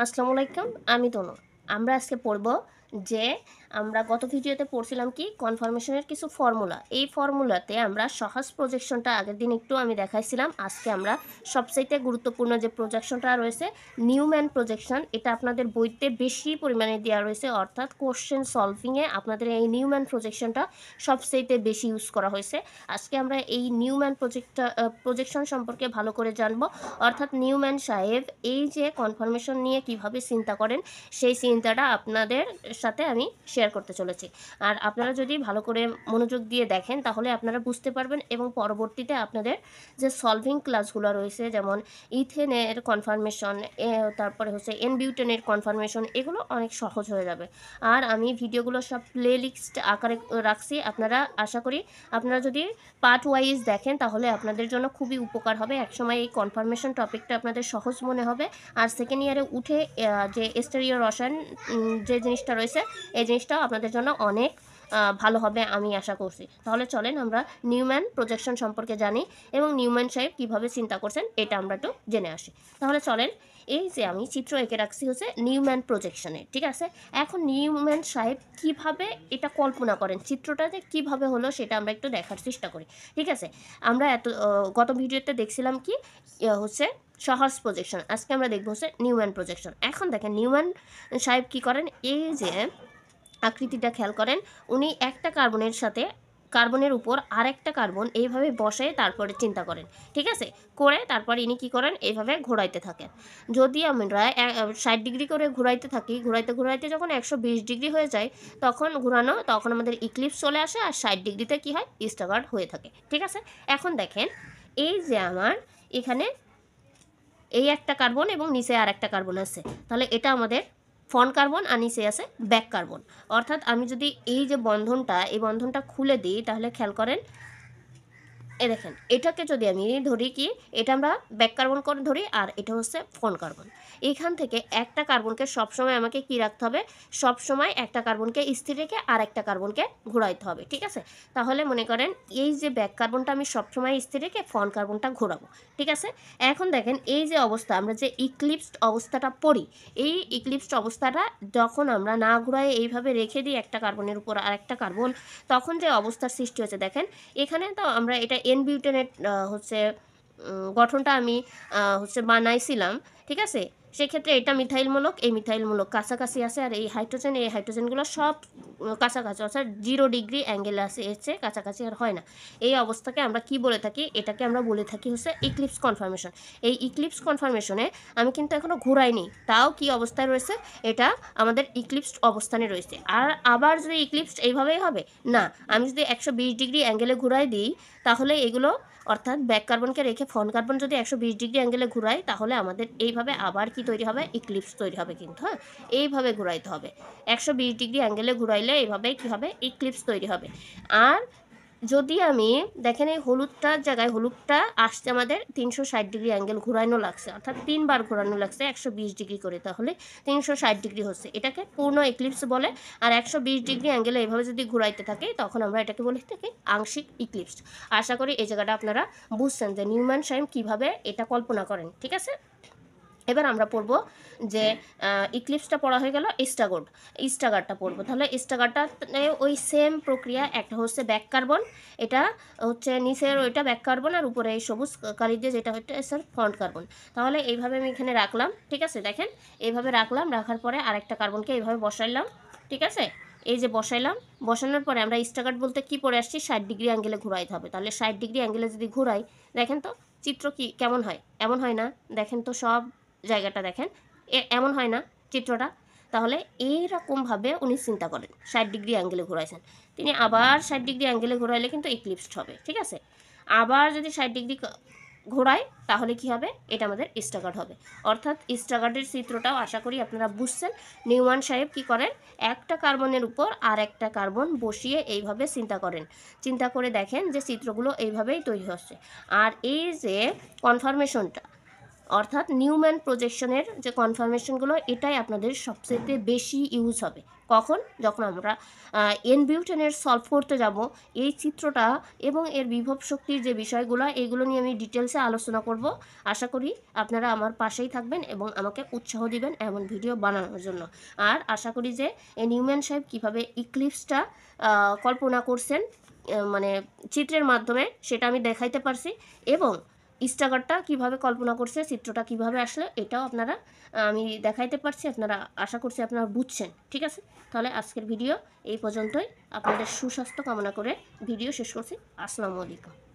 আসসালামু আলাইকুম, আমি তনু। আমরা আজকে পড়ব যে আমরা গত ভিডিওতে পড়ছিলাম কি কনফরমেশনের কিছু ফর্মুলা। এই ফর্মুলাতে আমরা সহজ প্রজেকশনটা আগের দিন একটু আমি দেখাইছিলাম। আজকে আমরা সবচাইতে গুরুত্বপূর্ণ যে প্রজেকশনটা রয়েছে নিউম্যান প্রজেকশন, এটা আপনাদের বইতে বেশি পরিমাণে দেওয়া রয়েছে, অর্থাৎ কোশ্চেন সলভিংয়ে আপনাদের এই নিউম্যান প্রজেকশনটা সবচাইতে বেশি ইউজ করা হয়েছে। আজকে আমরা এই নিউম্যান প্রজেকশন সম্পর্কে ভালো করে জানবো। অর্থাৎ নিউম্যান সাহেব এই যে কনফার্মেশন নিয়ে কিভাবে চিন্তা করেন সেই চিন্তাটা আপনাদের সাথে আমি শেয়ার করতে চলেছি। আর আপনারা যদি ভালো করে মনোযোগ দিয়ে দেখেন তাহলে আপনারা বুঝতে পারবেন এবং পরবর্তীতে আপনাদের যে সলভিং ক্লাসগুলো রয়েছে, যেমন ইথেনের কনফার্মেশন, তারপরে হচ্ছে এনবিউটেনের কনফার্মেশন, এগুলো অনেক সহজ হয়ে যাবে। আর আমি ভিডিওগুলো সব প্লে লিস্ট আকারে রাখছি, আপনারা আশা করি আপনারা যদি পার্ট ওয়াইজ দেখেন তাহলে আপনাদের জন্য খুবই উপকার হবে। একসময় এই কনফার্মেশন টপিকটা আপনাদের সহজ মনে হবে। আর সেকেন্ড ইয়ারে উঠে যে স্টেরিও রসায়ন যে জিনিসটা রয়েছে এই জিনিসটাও আপনাদের জন্য অনেক ভালো হবে আমি আশা করছি। তাহলে চলেন আমরা নিউম্যান প্রজেকশন সম্পর্কে জানি এবং নিউম্যান সাহেব কীভাবে চিন্তা করছেন এটা আমরা একটু জেনে আসি। তাহলে চলেন, এই যে আমি চিত্র এঁকে রাখছি হচ্ছে নিউম্যান প্রজেকশনে, ঠিক আছে। এখন নিউম্যান সাহেব কিভাবে এটা কল্পনা করেন, চিত্রটা যে কীভাবে হলো সেটা আমরা একটু দেখার চেষ্টা করি, ঠিক আছে। আমরা গত ভিডিওতে দেখছিলাম কি হচ্ছে সহজ প্রজেকশন, আজকে আমরা দেখবো হচ্ছে নিউম্যান প্রজেকশন। এখন দেখেন নিউম্যান সাহেব কী করেন, এই যে আকৃতিটা খেয়াল করেন, উনি একটা কার্বনের সাথে কার্বনের উপর আরেকটা কার্বন এইভাবে বসে তারপরে চিন্তা করেন, ঠিক আছে। করে তারপর ইনি কী করেন, এইভাবে ঘোরাইতে থাকেন। যদি আমরা 60 ডিগ্রি করে ঘুরাইতে থাকি, ঘুরাইতে ঘুরাইতে যখন 120 ডিগ্রি হয়ে যায় তখন আমাদের ইক্লিপস চলে আসে, আর 60 ডিগ্রিতে কী হয়, স্টাগার্ড হয়ে থাকে, ঠিক আছে। এখন দেখেন এই যে আমার এখানে এই একটা কার্বন এবং নিচে আর একটা কার্বন আছে, তাহলে এটা আমাদের ফ্রন্ট কার্বন আর নিচে আছে ব্যাক কার্বন। অর্থাৎ আমি যদি এই যে এই বন্ধনটা খুলে দিই তাহলে খেয়াল করেন, এ দেখেন এটাকে যদি আমি ধরি কি, এটা আমরা ব্যাক কার্বন করে ধরি আর এটা হচ্ছে ফ্রন্ট কার্বন। এখান থেকে একটা কার্বনকে সবসময় আমাকে কি রাখতে হবে, সবসময় একটা কার্বনকে স্থির রেখে আর একটা কার্বনকে ঘোরাইতে হবে, ঠিক আছে। তাহলে মনে করেন এই যে ব্যাক কার্বনটা আমি সবসময় স্থির রেখে ফ্রন্ট কার্বনটা ঘোরাবো, ঠিক আছে। এখন দেখেন এই যে অবস্থা, আমরা যে ইক্লিপসড অবস্থাটা পড়ি, এই ইক্লিপসড অবস্থাটা যখন আমরা না ঘুরাই এইভাবে রেখে দিই একটা কার্বনের উপর আর একটা কার্বন, তখন যে অবস্থার সৃষ্টি হয়েছে দেখেন এখানে। তো আমরা এটা এনবিউটেনের হচ্ছে গঠনটা আমি হচ্ছে বানাইছিলাম, ঠিক আছে। সেক্ষেত্রে এটা মিথাইলমূলক, এই মিথাইলমূলক কাছাকাছি আছে, আর এই হাইড্রোজেনগুলো সব কাছাকাছি, অর্থাৎ 0 ডিগ্রি অ্যাঙ্গেলে আছে, এর চেয়ে কাছাকাছি আর হয় না। এই অবস্থাকে আমরা কি বলে থাকি, এটাকে আমরা বলে থাকি হচ্ছে ইক্লিপস কনফার্মেশন। এই ইক্লিপস কনফার্মেশনে আমি কিন্তু এখনও ঘুরাইনি, তাও কি অবস্থায় রয়েছে, এটা আমাদের ইক্লিপসড অবস্থানে রয়েছে। আর আবার যদি ইক্লিপসড এইভাবেই হবে না, আমি যদি 120 ডিগ্রি অ্যাঙ্গেলে ঘুরাই দিই তাহলে এগুলো, অর্থাৎ ব্যাক কার্বনকে রেখে ফ্রন্ট কার্বন যদি 120 ডিগ্রি অ্যাঙ্গেলে ঘুরাই তাহলে আমাদের এইভাবে আবার কি তৈরি হবে, ইক্লিপস তৈরি হবে। কিন্তু হ্যাঁ, এইভাবে ঘুরাইতে হবে, 120 ডিগ্রি অ্যাঙ্গেলে ঘুরাইলে এইভাবে কি হবে, ইক্লিপস তৈরি হবে। আর যদি আমি দেখেন এই হলুদটার জায়গায়, হলুদটা আসছে আমাদের 360 ডিগ্রি অ্যাঙ্গেল ঘুরানো লাগছে, অর্থাৎ 3বার ঘোরানো লাগছে 120 ডিগ্রি করে, তাহলে 360 ডিগ্রি হচ্ছে, এটাকে পূর্ণ এক্লিপস বলে। আর 120 ডিগ্রি অ্যাঙ্গেলে এইভাবে যদি ঘুরাইতে থাকে তখন আমরা এটাকে বলে থাকি আংশিক ইক্লিপস। আশা করি এই জায়গাটা আপনারা বুঝছেন যে নিউম্যান সাহেব কীভাবে এটা কল্পনা করেন, ঠিক আছে। এবার আমরা পড়ব যে ইক্লিপসটা পড়া হয়ে গেল, স্টাগারটা পড়বো। তাহলে স্টাগারটা ওই সেম প্রক্রিয়া, একটা হচ্ছে ব্যাক কার্বন, এটা হচ্ছে নিচের ওইটা ব্যাক কার্বন, আর উপরে এই সবুজ কালি দিয়ে যেটা হচ্ছে স্যার ফ্রন্ট কার্বন। তাহলে এইভাবে আমি এখানে রাখলাম, ঠিক আছে। দেখেন এইভাবে রাখলাম, রাখার পরে আরেকটা কার্বনকে এইভাবে বসাইলাম, ঠিক আছে। এই যে বসাইলাম, বসানোর পরে আমরা স্টাগার বলতে কি পড়ে আসছি, 60 ডিগ্রি অ্যাঙ্গেলে ঘুরাইতে হবে। তাহলে 60 ডিগ্রি অ্যাঙ্গেলে যদি ঘুরাই, দেখেন তো চিত্র কি কেমন হয়, এমন হয় না, দেখেন তো সব জায়গাটা দেখেন এমন হয় না চিত্রটা। তাহলে এইরকমভাবে উনি চিন্তা করেন, 60 ডিগ্রি অ্যাঙ্গেলে ঘোরাইছেন, তিনি আবার 60 ডিগ্রি অ্যাঙ্গেলে ঘোরাইলে কিন্তু ইক্লিপসড হবে, ঠিক আছে। আবার যদি 60 ডিগ্রি ঘোরায় তাহলে কি হবে, এটা আমাদের স্টাগার্ড হবে। অর্থাৎ স্টাগার্ডের চিত্রটাও আশা করি আপনারা বুঝছেন। নিউম্যান সাহেব কি করেন, একটা কার্বনের উপর আর একটা কার্বন বসিয়ে এইভাবে চিন্তা করেন, চিন্তা করে দেখেন যে চিত্রগুলো এইভাবেই তৈরি হচ্ছে। আর এই যে কনফার্মেশনটা, অর্থাৎ নিউম্যান প্রজেকশনের যে কনফার্মেশনগুলো এটাই আপনাদের সবচেয়ে বেশি ইউজ হবে। কখন? যখন আমরা এনবিউটেনের সলভ করতে যাব, এই চিত্রটা এবং এর বিভব শক্তির যে বিষয়গুলো এগুলো নিয়ে আমি ডিটেলসে আলোচনা করব। আশা করি আপনারা আমার পাশেই থাকবেন এবং আমাকে উৎসাহ দিবেন এমন ভিডিও বানানোর জন্য। আর আশা করি যে এই নিউম্যান সাহেব কীভাবে ইক্লিপসটা কল্পনা করছেন মানে চিত্রের মাধ্যমে সেটা আমি দেখাইতে পারছি, এবং স্টাগারটা কিভাবে কল্পনা করছে, চিত্রটা কিভাবে আসলে এটাও আপনারা আমি দেখাইতে পারছি। আপনারা আশা করছি আপনারা বুঝছেন। ঠিক আছে, তাহলে আজকের ভিডিও এই পর্যন্তই। আপনাদের সুস্বাস্থ্য কামনা করে ভিডিও শেষ করছি। আসসালামু আলাইকুম।